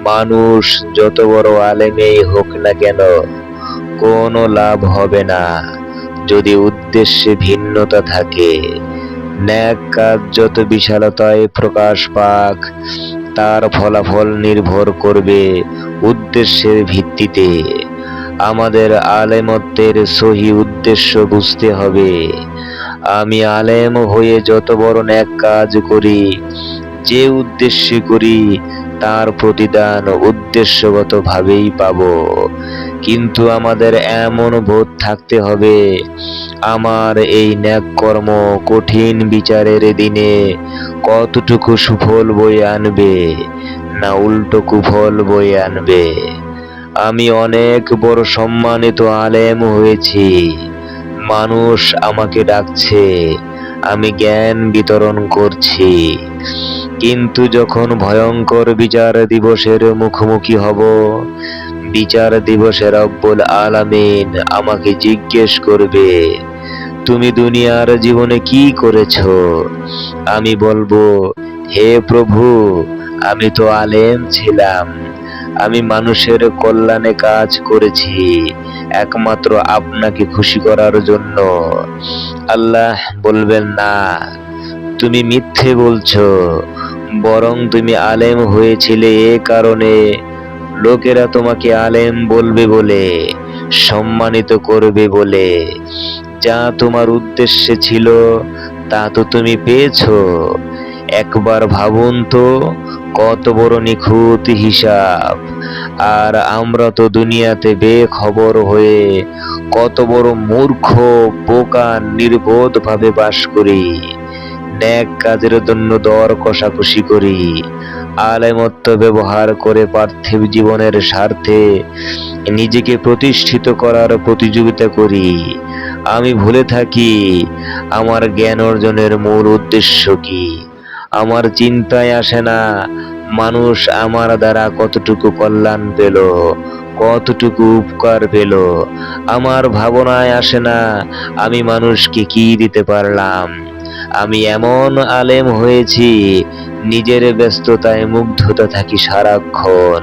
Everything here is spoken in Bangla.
মানুষ যত বড় আলেমেই হোক না কেন, কোনো লাভ হবে না যদি উদ্দেশ্যে ভিন্নতা থাকে। ন্যাক কাজ যত বিশালতায় প্রকাশ পাক, তার ফলাফল নির্ভর করবে উদ্দেশ্যের ভিত্তিতে। আমাদের আলেমত্বের সহি উদ্দেশ্য বুঝতে হবে। আমি আলেম হয়ে যত বড় ন্যাক কাজ করি, যে উদ্দেশ্যে করি, তার প্রতিদান উদ্দেশ্যগতভাবেই পাব। কিন্তু আমাদের এমন বোধ থাকতে হবে, আমার এই ন্যাক কর্ম কঠিন বিচারের দিনে কতটুকু সুফল বয়ে আনবে, না উল্টো কুফল বয়ে আনবে। আমি অনেক বড় সম্মানিত আলেম হয়েছি, মানুষ আমাকে ডাকছে, আমি জ্ঞান বিতরণ করছি। কিন্তু যখন ভয়ঙ্কর বিচার দিবসের মুখোমুখি হব, বিচার দিবসে রব্বুল আলামিন আমাকে জিজ্ঞেস করবে, তুমি দুনিয়ার জীবনে কি করেছো? আমি বলবো, হে প্রভু, আমি তো আলেম ছিলাম, আমি মানুষের কল্যাণে কাজ করেছি একমাত্র আপনাকে খুশি করার জন্য। আল্লাহ বলবেন, না, তুমি মিথ্যে বলছো, বরং তুমি আলেম হয়েছিলে এ কারণে লোকেরা তোমাকে আলেম বলবে বলে, সম্মানিত করবে বলে। যা তোমার উদ্দেশ্যে ছিল তা তো তুমি পেয়েছো। একবার ভাবুন তো, কত বড় নিখুঁত হিসাব। আর আমরা তো দুনিয়াতে বেখবর হয়ে কত বড় মূর্খ, বোকা, নির্বোধ ভাবে বাস করি। ন্যাক কাজের জন্য দর কষাকষি করি, আলেমত্ব ব্যবহার করে পার্থিব জীবনের স্বার্থে নিজেকে প্রতিষ্ঠিত করার প্রতিযোগিতা করি। আমি ভুলে থাকি আমার জ্ঞান অর্জনের মূল উদ্দেশ্য কি। আমার চিন্তায় আসে না মানুষ আমার দ্বারা কতটুকু কল্যাণ পেল, কতটুকু উপকার পেল। আমার ভাবনায় আসে না আমি মানুষকে কি দিতে পারলাম। আমি এমন আলেম হয়েছি, নিজের ব্যস্ততায় মুগ্ধতা থাকি সারাক্ষণ।